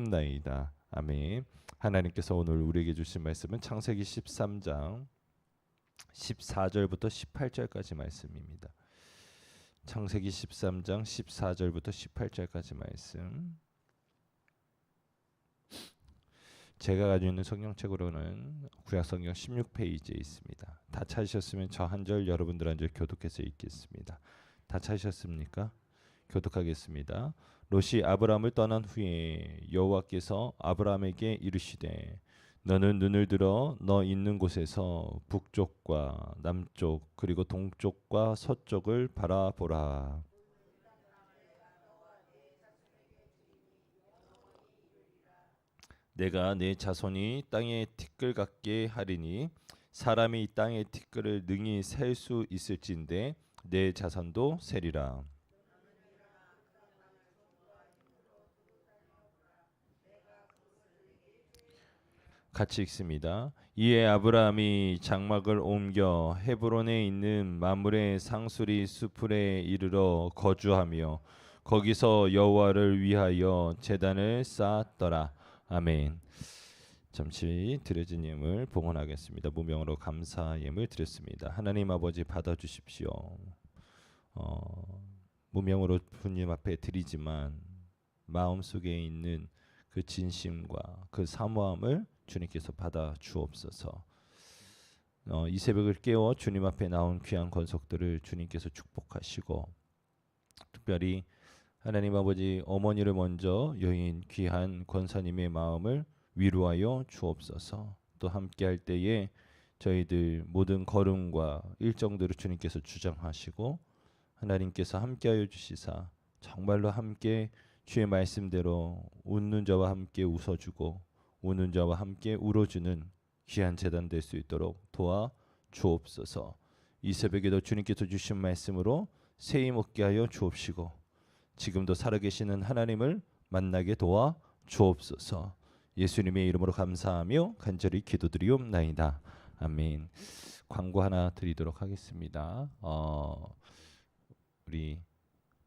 나이다. 아멘. 하나님께서 오늘 우리에게 주신 말씀은 창세기 13장 14절부터 18절까지 말씀입니다. 창세기 13장 14절부터 18절까지 말씀. 제가 가지고 있는 성경책으로는 구약성경 16페이지에 있습니다. 다 찾으셨으면 저 한 절 여러분들 한 절 교독해서 읽겠습니다. 다 찾으셨습니까? 교독하겠습니다. 롯이 아브라함을 떠난 후에 여호와께서 아브라함에게 이르시되 너는 눈을 들어 너 있는 곳에서 북쪽과 남쪽 그리고 동쪽과 서쪽을 바라보라. 내가 내 자손이 땅의 티끌 같게 하리니 사람이 이 땅의 티끌을 능히 셀 수 있을진데 내 자손도 세리라. 같이 읽습니다. 이에 아브라함이 장막을 옮겨 헤브론에 있는 마므레 상수리 수풀에 이르러 거주하며 거기서 여호와를 위하여 제단을 쌓았더라. 아멘. 잠시 드려진 예물 봉헌하겠습니다. 무명으로 감사 예물 드렸습니다. 하나님 아버지 받아주십시오. 무명으로 주님 앞에 드리지만 마음속에 있는 그 진심과 그 사모함을 주님께서 받아 주옵소서. 이 새벽을 깨워 주님 앞에 나온 귀한 권속들을 주님께서 축복하시고 특별히 하나님 아버지 어머니를 먼저 여인 귀한 권사님의 마음을 위로하여 주옵소서. 또 함께할 때에 저희들 모든 걸음과 일정들을 주님께서 주장하시고 하나님께서 함께하여 주시사 정말로 함께 주의 말씀대로 웃는 자와 함께 웃어주고 우는 자와 함께 울어주는 귀한 제단 될 수 있도록 도와 주옵소서. 이 새벽에도 주님께서 주신 말씀으로 새 힘 얻게 하여 주옵시고 지금도 살아계시는 하나님을 만나게 도와 주옵소서. 예수님의 이름으로 감사하며 간절히 기도드리옵나이다. 아멘. 광고 하나 드리도록 하겠습니다. 우리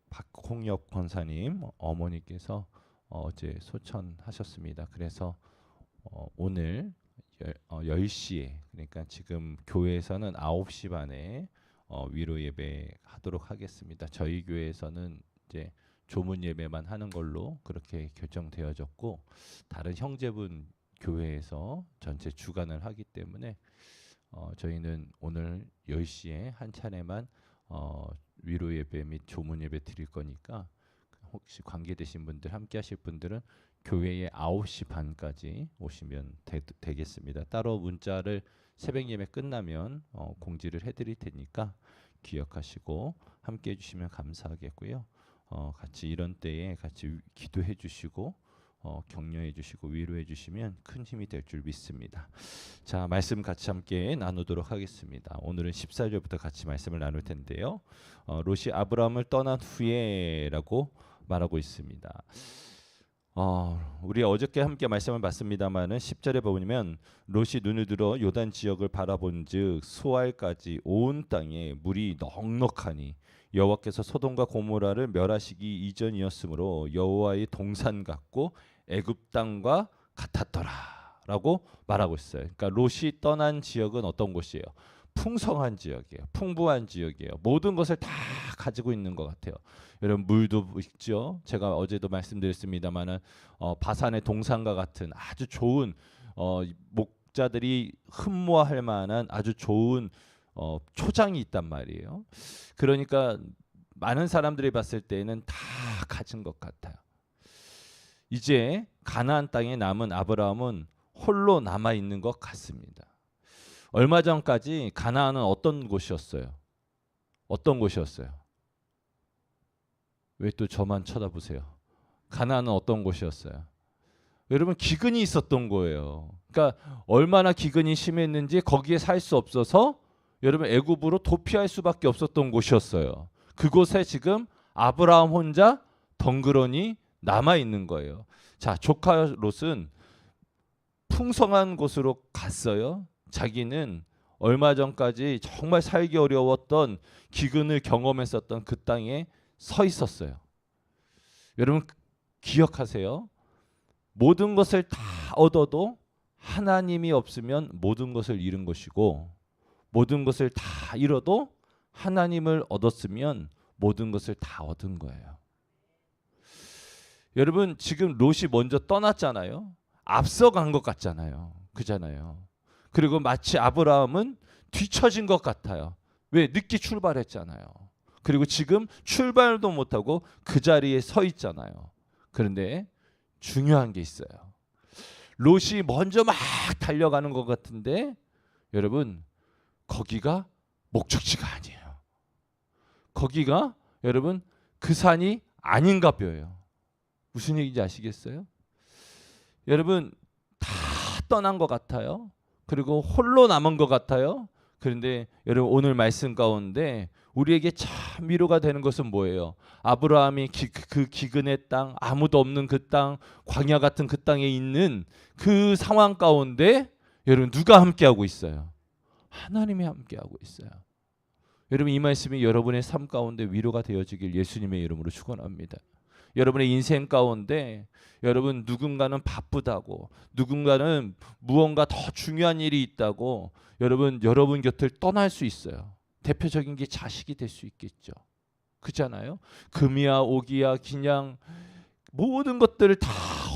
박홍엽 권사님 어머니께서 어제 소천하셨습니다. 그래서 오늘 10시에 그러니까 지금 교회에서는 9시 반에 위로 예배 하도록 하겠습니다. 저희 교회에서는 이제 조문 예배만 하는 걸로 그렇게 결정되어졌고 다른 형제분 교회에서 전체 주관을 하기 때문에 저희는 오늘 10시에 한 차례만 위로 예배 및 조문 예배 드릴 거니까 혹시 관계되신 분들 함께 하실 분들은 교회에 9시 반까지 오시면 되겠습니다. 따로 문자를 새벽 예배 끝나면 공지를 해드릴 테니까 기억하시고 함께 해주시면 감사하겠고요. 같이 이런 때에 같이 기도해 주시고 격려해 주시고 위로해 주시면 큰 힘이 될 줄 믿습니다. 자, 말씀 같이 함께 나누도록 하겠습니다. 오늘은 14절부터 같이 말씀을 나눌 텐데요. 롯이 아브라함을 떠난 후에라고 말하고 있습니다. 우리 어저께 함께 말씀을 봤습니다마는 10절에 보면 롯이 눈을 들어 요단 지역을 바라본즉 수알까지 온 땅에 물이 넉넉하니 여호와께서 소돔과 고모라를 멸하시기 이전이었으므로 여호와의 동산 같고 애굽 땅과 같았더라라고 말하고 있어요. 그러니까 롯이 떠난 지역은 어떤 곳이에요? 풍성한 지역이에요. 풍부한 지역이에요. 모든 것을 다 가지고 있는 것 같아요. 여러분 물도 있죠. 제가 어제도 말씀드렸습니다마는 바산의 동산과 같은 아주 좋은 목자들이 흠모할 만한 아주 좋은 초장이 있단 말이에요. 그러니까 많은 사람들이 봤을 때는 다 가진 것 같아요. 이제 가나안 땅에 남은 아브라함은 홀로 남아 있는 것 같습니다. 얼마 전까지 가나안은 어떤 곳이었어요? 어떤 곳이었어요? 왜 또 저만 쳐다보세요? 가나안은 어떤 곳이었어요? 여러분 기근이 있었던 거예요. 그러니까 얼마나 기근이 심했는지 거기에 살 수 없어서 여러분 애굽으로 도피할 수밖에 없었던 곳이었어요. 그곳에 지금 아브라함 혼자 덩그러니 남아 있는 거예요. 자, 조카 롯은 풍성한 곳으로 갔어요. 자기는 얼마 전까지 정말 살기 어려웠던 기근을 경험했었던 그 땅에 서 있었어요. 여러분 기억하세요. 모든 것을 다 얻어도 하나님이 없으면 모든 것을 잃은 것이고, 모든 것을 다 잃어도 하나님을 얻었으면 모든 것을 다 얻은 거예요. 여러분, 지금 롯이 먼저 떠났잖아요. 앞서간 것 같잖아요. 그잖아요. 그리고 마치 아브라함은 뒤처진 것 같아요. 왜? 늦게 출발했잖아요. 그리고 지금 출발도 못하고 그 자리에 서 있잖아요. 그런데 중요한 게 있어요. 롯이 먼저 막 달려가는 것 같은데 여러분, 거기가 목적지가 아니에요. 거기가 여러분 그 산이 아닌가 봐요. 무슨 얘기인지 아시겠어요? 여러분, 다 떠난 것 같아요. 그리고 홀로 남은 것 같아요. 그런데 여러분, 오늘 말씀 가운데 우리에게 참 위로가 되는 것은 뭐예요? 아브라함이 그 기근의 땅, 아무도 없는 그 땅, 광야 같은 그 땅에 있는 그 상황 가운데 여러분, 누가 함께하고 있어요? 하나님이 함께하고 있어요. 여러분, 이 말씀이 여러분의 삶 가운데 위로가 되어지길 예수님의 이름으로 축원합니다. 여러분의 인생 가운데 여러분, 누군가는 바쁘다고, 누군가는 무언가 더 중요한 일이 있다고 여러분 곁을 떠날 수 있어요. 대표적인 게 자식이 될 수 있겠죠. 그렇잖아요. 금이야 오기야 그냥 모든 것들을 다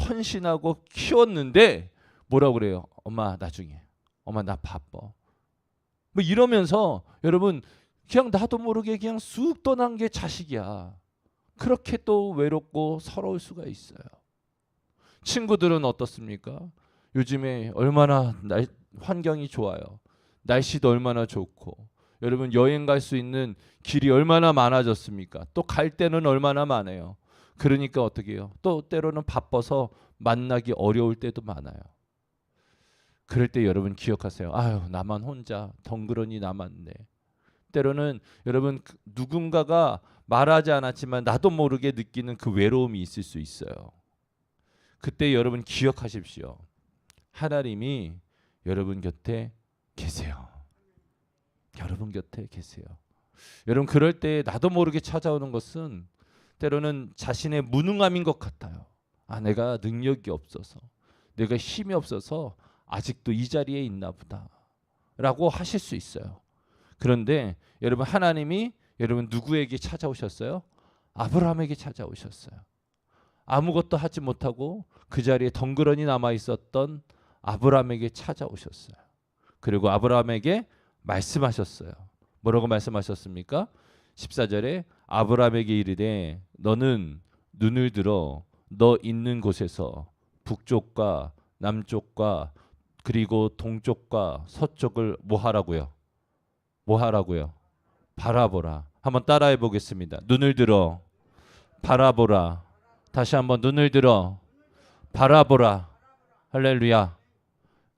헌신하고 키웠는데 뭐라고 그래요? 엄마 나중에, 엄마 나 바빠, 뭐 이러면서 여러분 그냥 나도 모르게 그냥 쑥 떠난 게 자식이야. 그렇게 또 외롭고 서러울 수가 있어요. 친구들은 어떻습니까? 요즘에 얼마나 환경이 좋아요. 날씨도 얼마나 좋고 여러분, 여행 갈 수 있는 길이 얼마나 많아졌습니까? 또 갈 때는 얼마나 많아요. 그러니까 어떻게 해요? 또 때로는 바빠서 만나기 어려울 때도 많아요. 그럴 때 여러분 기억하세요. 아유, 나만 혼자 덩그러니 남았네. 때로는 여러분, 누군가가 말하지 않았지만 나도 모르게 느끼는 그 외로움이 있을 수 있어요. 그때 여러분 기억하십시오. 하나님이 여러분 곁에 계세요. 여러분 곁에 계세요. 여러분, 그럴 때 나도 모르게 찾아오는 것은 때로는 자신의 무능함인 것 같아요. 아, 내가 능력이 없어서, 내가 힘이 없어서 아직도 이 자리에 있나 보다 라고 하실 수 있어요. 그런데 여러분, 하나님이 여러분 누구에게 찾아오셨어요? 아브라함에게 찾아오셨어요. 아무것도 하지 못하고 그 자리에 덩그러니 남아 있었던 아브라함에게 찾아오셨어요. 그리고 아브라함에게 말씀하셨어요. 뭐라고 말씀하셨습니까? 14절에 아브라함에게 이르되 너는 눈을 들어 너 있는 곳에서 북쪽과 남쪽과 그리고 동쪽과 서쪽을 뭐 하라고요? 뭐 하라고요? 바라보라. 한번 따라해 보겠습니다. 눈을 들어 바라보라. 다시 한번 눈을 들어 바라보라. 할렐루야.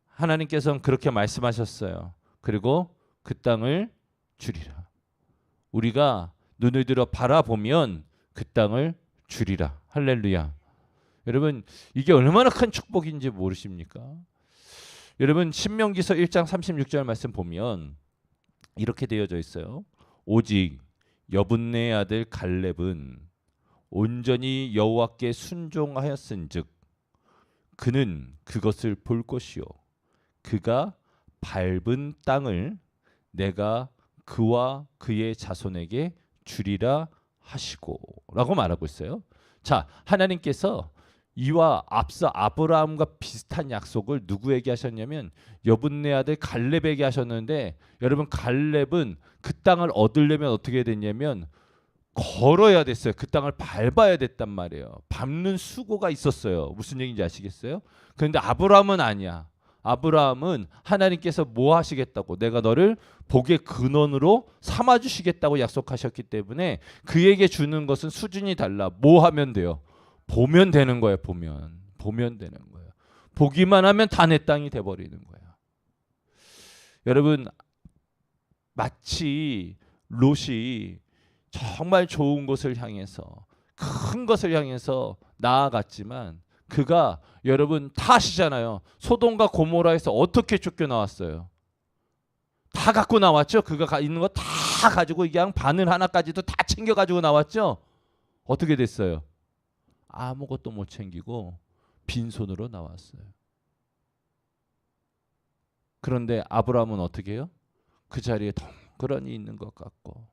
하나님께서는 그렇게 말씀하셨어요. 그리고 그 땅을 주리라. 우리가 눈을 들어 바라보면 그 땅을 주리라. 할렐루야. 여러분, 이게 얼마나 큰 축복인지 모르십니까? 여러분, 신명기서 1장 36절 말씀 보면 이렇게 되어져 있어요. 오직 여분네 아들 갈렙은 온전히 여호와께 순종하였은즉 그는 그것을 볼 것이요 그가 밟은 땅을 내가 그와 그의 자손에게 주리라 하시고 라고 말하고 있어요. 자, 하나님께서 이와 앞서 아브라함과 비슷한 약속을 누구에게 하셨냐면 여분네 아들 갈렙에게 하셨는데 여러분, 갈렙은 그 땅을 얻으려면 어떻게 됐냐면 걸어야 됐어요. 그 땅을 밟아야 됐단 말이에요. 밟는 수고가 있었어요. 무슨 얘기인지 아시겠어요? 그런데 아브라함은 아니야. 아브라함은 하나님께서 뭐 하시겠다고, 내가 너를 복의 근원으로 삼아 주시겠다고 약속하셨기 때문에 그에게 주는 것은 수준이 달라. 뭐 하면 돼요? 보면 되는 거예요. 보면 되는 거예요. 보기만 하면 다 내 땅이 돼버리는 거예요. 여러분, 마치 롯이 정말 좋은 곳을 향해서, 큰 것을 향해서 나아갔지만 그가 여러분 다 아시잖아요. 소돔과 고모라에서 어떻게 쫓겨나왔어요? 다 갖고 나왔죠. 그가 있는 거 다 가지고 그냥 바늘 하나까지도 다 챙겨가지고 나왔죠. 어떻게 됐어요? 아무것도 못 챙기고 빈손으로 나왔어요. 그런데 아브라함은 어떻게 해요? 그 자리에 덩그러니 있는 것 같고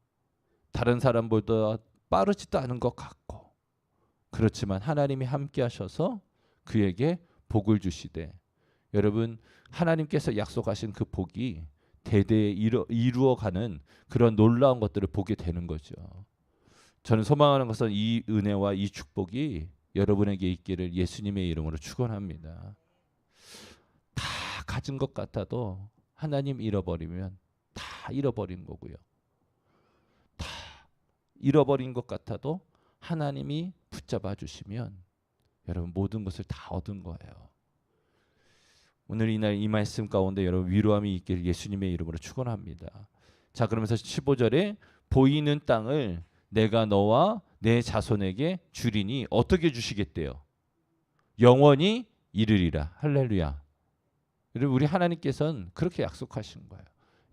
다른 사람보다 빠르지도 않은 것 같고 그렇지만 하나님이 함께 하셔서 그에게 복을 주시되 여러분 하나님께서 약속하신 그 복이 대대에 이루어가는 그런 놀라운 것들을 보게 되는 거죠. 저는 소망하는 것은 이 은혜와 이 축복이 여러분에게 있기를 예수님의 이름으로 축원합니다. 다 가진 것 같아도 하나님 잃어버리면 다 잃어버린 거고요. 다 잃어버린 것 같아도 하나님이 붙잡아 주시면 여러분 모든 것을 다 얻은 거예요. 오늘 이날 이 말씀 가운데 여러분 위로함이 있기를 예수님의 이름으로 축원합니다. 자, 그러면서 15절에 보이는 땅을 내가 너와 내 자손에게 주리니 어떻게 주시겠대요? 영원히 이르리라. 할렐루야. 여러분 우리 하나님께서는 그렇게 약속하신 거예요.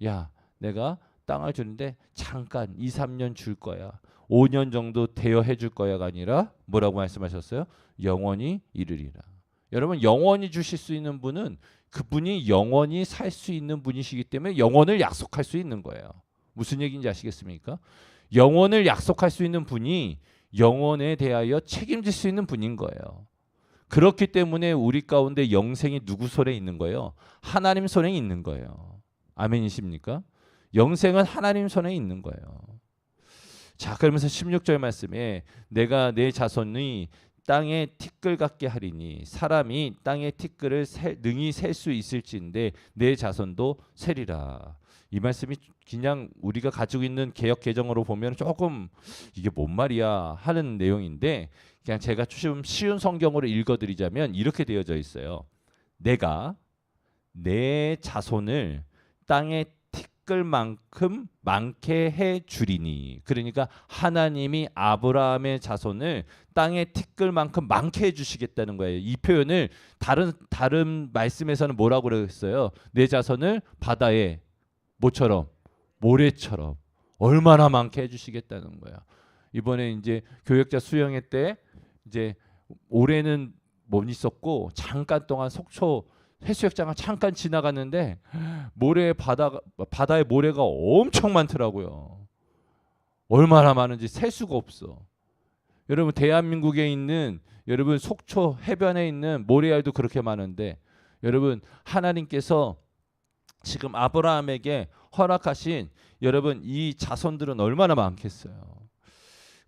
야, 내가 땅을 주는데 잠깐 2, 3년 줄 거야. 5년 정도 대여해 줄 거야가 아니라 뭐라고 말씀하셨어요? 영원히 이르리라. 여러분 영원히 주실 수 있는 분은 그분이 영원히 살 수 있는 분이시기 때문에 영원을 약속할 수 있는 거예요. 무슨 얘기인지 아시겠습니까? 영원을 약속할 수 있는 분이 영원에 대하여 책임질 수 있는 분인 거예요. 그렇기 때문에 우리 가운데 영생이 누구 손에 있는 거예요? 하나님 손에 있는 거예요. 아멘이십니까? 영생은 하나님 손에 있는 거예요. 자, 그러면서 16절 말씀에 내가 내 자손이 땅에 티끌 같게 하리니 사람이 땅의 티끌을 능히 셀 수 있을진데 내 자손도 세리라. 이 말씀이 그냥 우리가 가지고 있는 개역 개정으로 보면 조금 이게 뭔 말이야 하는 내용인데 그냥 제가 좀 쉬운 성경으로 읽어드리자면 이렇게 되어져 있어요. 내가 내 자손을 땅의 티끌만큼 많게 해 주리니. 그러니까 하나님이 아브라함의 자손을 땅의 티끌만큼 많게 해 주시겠다는 거예요. 이 표현을 다른 말씀에서는 뭐라고 그랬어요? 내 자손을 바다의 뭐처럼 모래처럼 얼마나 많게 해 주시겠다는 거야. 이번에 이제 교역자 수영회 때 이제 올해는 못 있었고 잠깐 동안 속초 해수욕장을 잠깐 지나갔는데 바다에 모래가 엄청 많더라고요. 얼마나 많은지 셀 수가 없어. 여러분 대한민국에 있는 여러분 속초 해변에 있는 모래알도 그렇게 많은데 여러분 하나님께서 지금 아브라함에게 허락하신 여러분 이 자손들은 얼마나 많겠어요.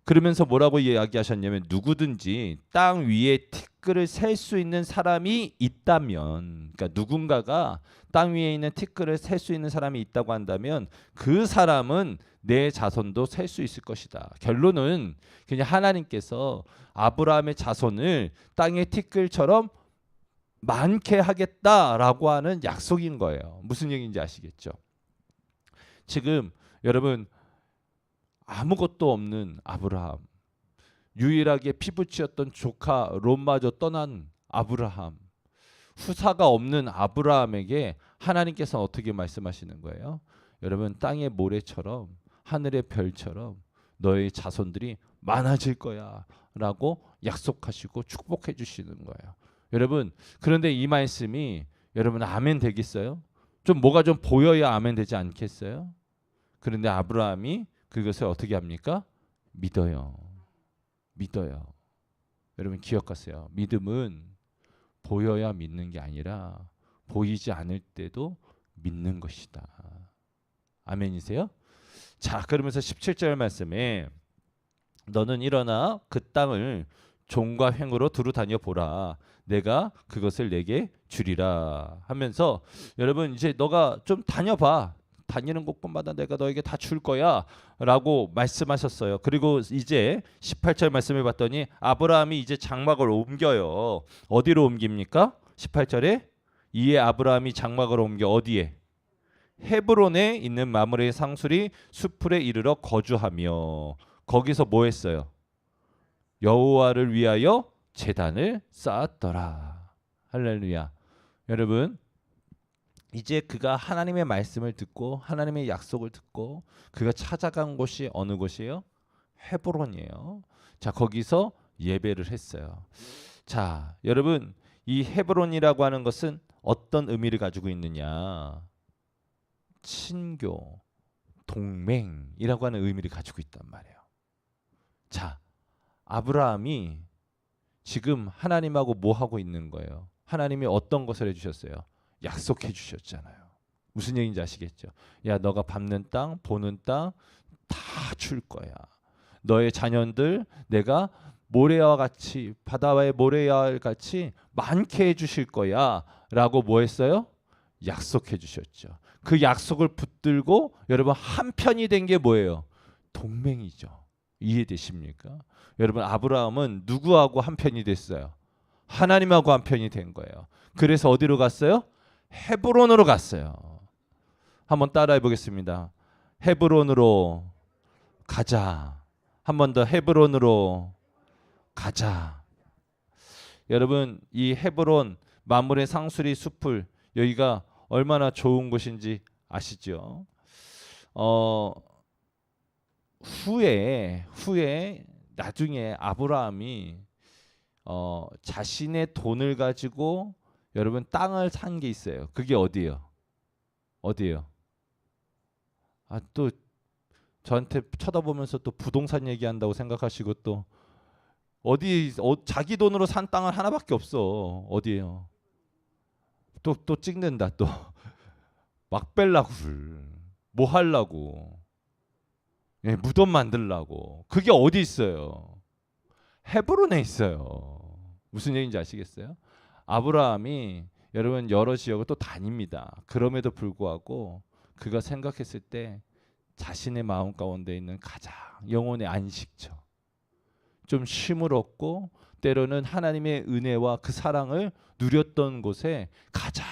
그러면서 뭐라고 이야기하셨냐면 누구든지 땅 위에 티끌을 셀 수 있는 사람이 있다면 그러니까 누군가가 땅 위에 있는 티끌을 셀 수 있는 사람이 있다고 한다면 그 사람은 내 자손도 셀 수 있을 것이다. 결론은 그냥 하나님께서 아브라함의 자손을 땅의 티끌처럼 많게 하겠다라고 하는 약속인 거예요. 무슨 얘기인지 아시겠죠? 지금 여러분 아무것도 없는 아브라함, 유일하게 피부치였던 조카 롯마저 떠난 아브라함, 후사가 없는 아브라함에게 하나님께서 어떻게 말씀하시는 거예요? 여러분 땅의 모래처럼 하늘의 별처럼 너의 자손들이 많아질 거야 라고 약속하시고 축복해 주시는 거예요. 여러분 그런데 이 말씀이 여러분 아멘 되겠어요? 좀 뭐가 좀 보여야 아멘 되지 않겠어요? 그런데 아브라함이 그것을 어떻게 합니까? 믿어요. 믿어요. 여러분 기억하세요. 믿음은 보여야 믿는 게 아니라 보이지 않을 때도 믿는 것이다. 아멘이세요? 자, 그러면서 17절 말씀에 너는 일어나 그 땅을 종과 횡으로 두루 다녀 보라. 내가 그것을 내게 주리라 하면서 여러분 이제 너가 좀 다녀봐. 다니는 곳곳마다 내가 너에게 다 줄 거야 라고 말씀하셨어요. 그리고 이제 18절 말씀을 봤더니 아브라함이 이제 장막을 옮겨요. 어디로 옮깁니까? 18절에 이에 아브라함이 장막을 옮겨 어디에? 헤브론에 있는 마므레의 상수리 수풀에 이르러 거주하며 거기서 뭐 했어요? 여호와를 위하여 제단을 쌓았더라. 할렐루야. 여러분 이제 그가 하나님의 말씀을 듣고 하나님의 약속을 듣고 그가 찾아간 곳이 어느 곳이에요? 헤브론이에요. 자, 거기서 예배를 했어요. 자, 여러분 이 헤브론이라고 하는 것은 어떤 의미를 가지고 있느냐? 친교, 동맹이라고 하는 의미를 가지고 있단 말이에요. 자, 아브라함이 지금 하나님하고 뭐 하고 있는 거예요? 하나님이 어떤 것을 해주셨어요? 약속해 주셨잖아요. 무슨 얘기인지 아시겠죠? 야, 너가 밟는 땅, 보는 땅 다 줄 거야. 너의 자녀들 내가 모래와 같이, 바다의 모래와 같이 많게 해주실 거야 라고 뭐 했어요? 약속해 주셨죠. 그 약속을 붙들고 여러분 한편이 된 게 뭐예요? 동맹이죠. 이해되십니까? 여러분 아브라함은 누구하고 한편이 됐어요? 하나님하고 한편이 된 거예요. 그래서 어디로 갔어요? 헤브론으로 갔어요. 한번 따라해 보겠습니다. 헤브론으로 가자. 한 번 더 헤브론으로 가자. 여러분 이 헤브론 만물의 상수리 숲을 여기가 얼마나 좋은 곳인지 아시죠? 후에 나중에 아브라함이 자신의 돈을 가지고 여러분 땅을 산 게 있어요. 그게 어디예요? 어디예요? 아, 또 저한테 쳐다보면서 또 부동산 얘기한다고 생각하시고 또 자기 돈으로 산 땅은 하나밖에 없어. 어디예요? 또 찍는다 또 막벨라고 뭐 하려고? 예, 무덤 만들라고. 그게 어디 있어요? 헤브론에 있어요. 무슨 얘기인지 아시겠어요? 아브라함이 여러분 여러 지역을 또 다닙니다. 그럼에도 불구하고 그가 생각했을 때 자신의 마음 가운데 있는 가장 영혼의 안식처, 좀 쉼을 얻고 때로는 하나님의 은혜와 그 사랑을 누렸던 곳에 가장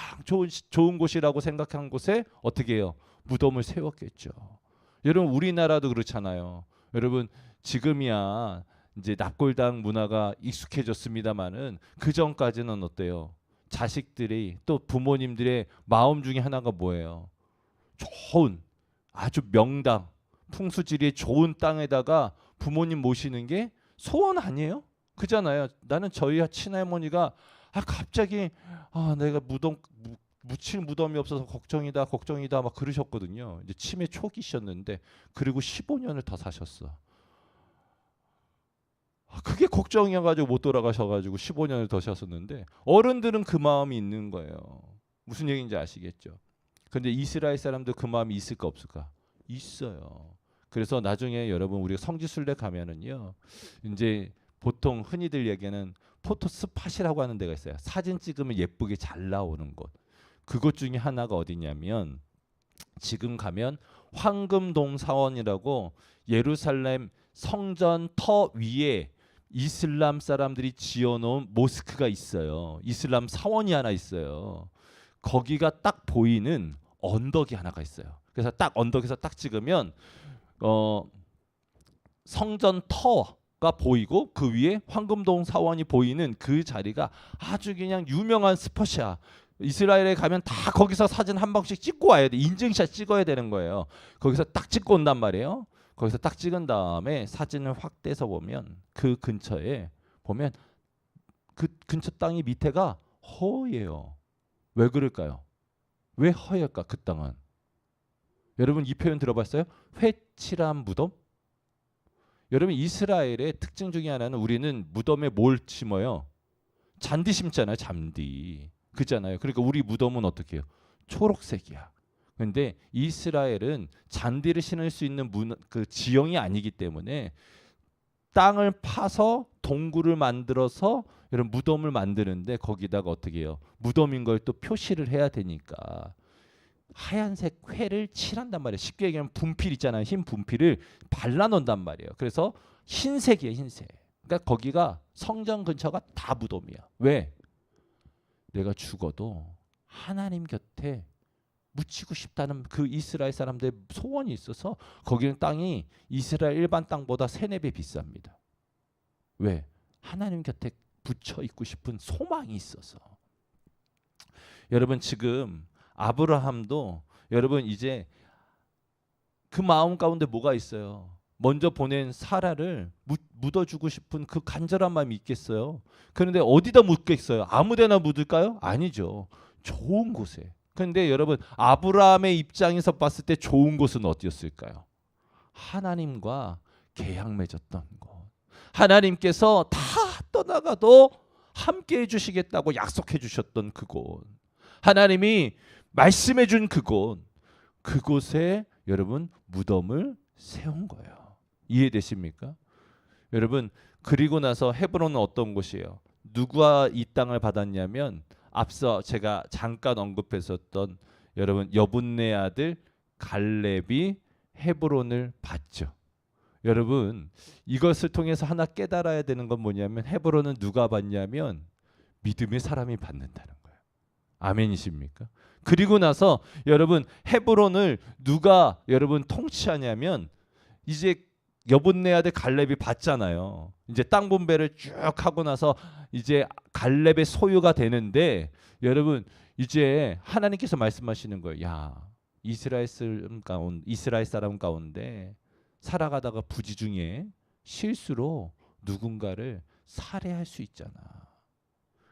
좋은 곳이라고 생각한 곳에 어떻게 해요? 무덤을 세웠겠죠. 여러분 우리나라도 그렇잖아요. 여러분 지금이야 이제 납골당 문화가 익숙해졌습니다마는 그 전까지는 어때요? 자식들이 또 부모님들의 마음 중에 하나가 뭐예요? 좋은 아주 명당 풍수지리의 좋은 땅에다가 부모님 모시는 게 소원 아니에요? 그잖아요. 나는 저희 친할머니가 갑자기 내가 묻힐 무덤이 없어서 걱정이다 막 그러셨거든요. 이제 치매 초기셨는데 그리고 15년을 더 사셨어. 그게 걱정이어가지고 못 돌아가셔가지고 15년을 더 사셨는데 어른들은 그 마음이 있는 거예요. 무슨 얘기인지 아시겠죠? 근데 이스라엘 사람도 그 마음이 있을까 없을까? 있어요. 그래서 나중에 여러분 우리가 성지순례 가면은요, 이제 보통 흔히들 얘기하는 포토 스팟이라고 하는 데가 있어요. 사진 찍으면 예쁘게 잘 나오는 곳. 그것 중에 하나가 어디냐면 지금 가면 황금동 사원이라고 예루살렘 성전 터 위에 이슬람 사람들이 지어놓은 모스크가 있어요. 이슬람 사원이 하나 있어요. 거기가 딱 보이는 언덕이 하나가 있어요. 그래서 딱 언덕에서 딱 찍으면 성전 터가 보이고 그 위에 황금동 사원이 보이는 그 자리가 아주 그냥 유명한 스팟이야. 이스라엘에 가면 다 거기서 사진 한 방씩 찍고 와야 돼. 인증샷 찍어야 되는 거예요. 거기서 딱 찍고 온단 말이에요. 거기서 딱 찍은 다음에 사진을 확 떼서 보면 그 근처에 보면 그 근처 땅이 밑에가 허예요. 왜 그럴까요? 왜 허예일까? 그 땅은 여러분 이 표현 들어봤어요? 회칠한 무덤? 여러분 이스라엘의 특징 중에 하나는 우리는 무덤에 뭘 심어요? 잔디 심잖아요. 잔디. 그잖아요. 그러니까 우리 무덤은 어떻게 해요? 초록색이야. 근데 이스라엘은 잔디를 신을 수 있는 그 지형이 아니기 때문에 땅을 파서 동굴을 만들어서 이런 무덤을 만드는데 거기다가 어떻게 해요? 무덤인 걸 또 표시를 해야 되니까 하얀색 회를 칠한단 말이에요. 쉽게 얘기하면 분필 있잖아요. 흰 분필을 발라놓는단 말이에요. 그래서 흰색이에요. 흰색. 그러니까 거기가 성전 근처가 다 무덤이야. 왜? 내가 죽어도 하나님 곁에 묻히고 싶다는 그 이스라엘 사람들의 소원이 있어서 거기는 땅이 이스라엘 일반 땅보다 3-4배 비쌉니다. 왜? 하나님 곁에 붙여 있고 싶은 소망이 있어서. 여러분 지금 아브라함도 여러분 이제 그 마음 가운데 뭐가 있어요? 먼저 보낸 사라를 묻어주고 싶은 그 간절한 마음이 있겠어요. 그런데 어디다 묻겠어요? 아무데나 묻을까요? 아니죠. 좋은 곳에. 그런데 여러분, 아브라함의 입장에서 봤을 때 좋은 곳은 어디였을까요? 하나님과 계약 맺었던 곳. 하나님께서 다 떠나가도 함께 해주시겠다고 약속해 주셨던 그곳. 하나님이 말씀해 준 그곳. 그곳에 여러분 무덤을 세운 거예요. 이해되십니까? 여러분, 그리고 나서 헤브론은 어떤 곳이에요? 누가 이 땅을 받았냐면 앞서 제가 잠깐 언급했었던 여러분 여분네 아들 갈렙이 헤브론을 받죠. 여러분, 이것을 통해서 하나 깨달아야 되는 건 뭐냐면 헤브론은 누가 받냐면 믿음의 사람이 받는다는 거예요. 아멘이십니까? 그리고 나서 여러분 헤브론을 누가 여러분 통치하냐면 이제 여분네 아들 갈렙이 받잖아요. 이제 땅 분배를 쭉 하고 나서 이제 갈렙의 소유가 되는데 여러분 이제 하나님께서 말씀하시는 거예요. 야, 이스라엘 사람 가운데 살아가다가 부지 중에 실수로 누군가를 살해할 수 있잖아.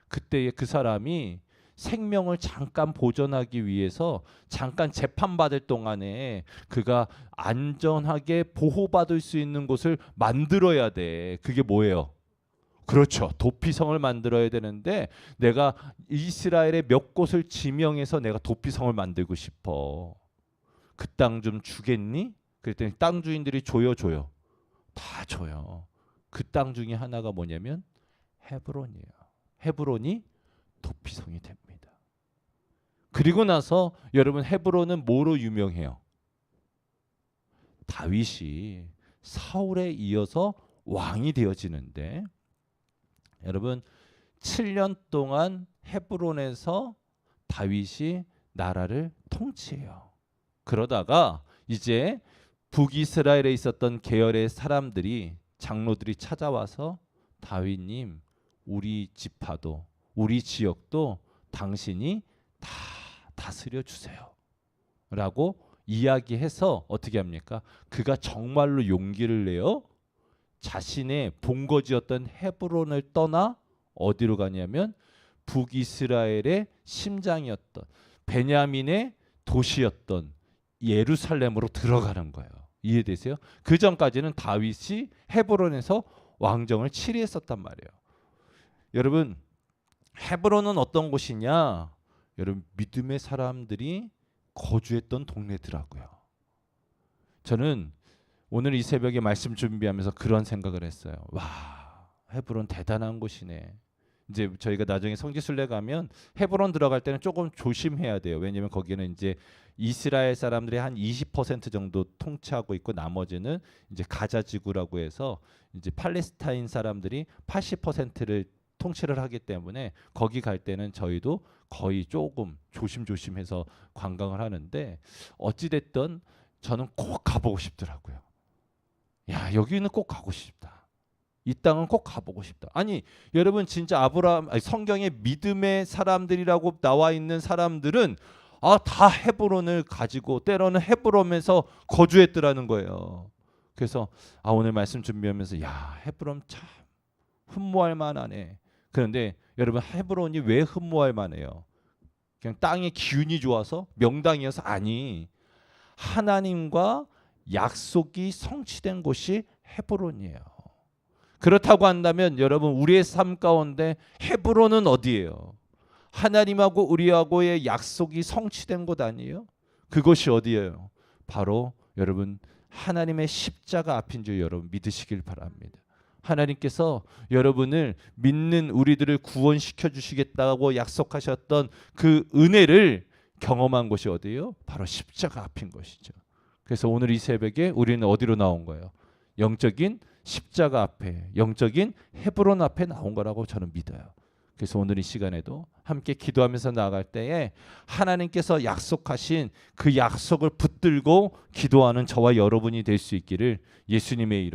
그때 그 사람이 생명을 잠깐 보존하기 위해서 잠깐 재판받을 동안에 그가 안전하게 보호받을 수 있는 곳을 만들어야 돼. 그게 뭐예요? 그렇죠. 도피성을 만들어야 되는데 내가 이스라엘의 몇 곳을 지명해서 내가 도피성을 만들고 싶어. 그 땅 좀 주겠니? 그랬더니 땅 주인들이 줘요. 다 줘요. 그 땅 중에 하나가 뭐냐면 헤브론이에요. 헤브론이 도피성이 됩니다. 그리고 나서 여러분 헤브론은 뭐로 유명해요? 다윗이 사울에 이어서 왕이 되어지는데 여러분 7년 동안 헤브론에서 다윗이 나라를 통치해요. 그러다가 이제 북이스라엘에 있었던 계열의 사람들이 장로들이 찾아와서 다윗님 우리 지파도 우리 지역도 당신이 다 다스려 주세요 라고 이야기해서 어떻게 합니까? 그가 정말로 용기를 내어 자신의 본거지였던 헤브론을 떠나 어디로 가냐면 북이스라엘의 심장이었던 베냐민의 도시였던 예루살렘으로 들어가는 거예요. 이해되세요? 그 전까지는 다윗이 헤브론에서 왕정을 치리했었단 말이에요. 여러분 헤브론은 어떤 곳이냐? 여러분 믿음의 사람들이 거주했던 동네더라고요. 저는 오늘 이 새벽에 말씀 준비하면서 그런 생각을 했어요. 와, 헤브론 대단한 곳이네. 이제 저희가 나중에 성지순례 가면 헤브론 들어갈 때는 조금 조심해야 돼요. 왜냐하면 거기는 이제 이스라엘 사람들이 한 20% 정도 통치하고 있고 나머지는 이제 가자 지구라고 해서 이제 팔레스타인 사람들이 80%를 통치를 하기 때문에 거기 갈 때는 저희도 거의 조금 조심조심해서 관광을 하는데 어찌 됐든 저는 꼭 가보고 싶더라고요. 야, 여기는 꼭 가고 싶다. 이 땅은 꼭 가보고 싶다. 아니 여러분 진짜 성경에 믿음의 사람들이라고 나와 있는 사람들은 다 헤브론을 가지고 때로는 헤브론에서 거주했더라는 거예요. 그래서 오늘 말씀 준비하면서 야, 헤브론 참 흠모할 만하네. 그런데 여러분 헤브론이 왜 흠모할 만해요? 그냥 땅의 기운이 좋아서 명당이어서 아니, 하나님과 약속이 성취된 곳이 헤브론이에요. 그렇다고 한다면 여러분 우리의 삶 가운데 헤브론은 어디예요? 하나님하고 우리하고의 약속이 성취된 곳 아니에요? 그것이 어디예요? 바로 여러분 하나님의 십자가 앞인 줄 여러분 믿으시길 바랍니다. 하나님께서 여러분을 믿는 우리들을 구원시켜 주시겠다고 약속하셨던 그 은혜를 경험한 곳이 어디예요? 바로 십자가 앞인 것이죠. 그래서 오늘 이 새벽에 우리는 어디로 나온 거예요? 영적인 십자가 앞에, 영적인 헤브론 앞에 나온 거라고 저는 믿어요. 그래서 오늘 이 시간에도 함께 기도하면서 나아갈 때에 하나님께서 약속하신 그 약속을 붙들고 기도하는 저와 여러분이 될 수 있기를 예수님의 이름으로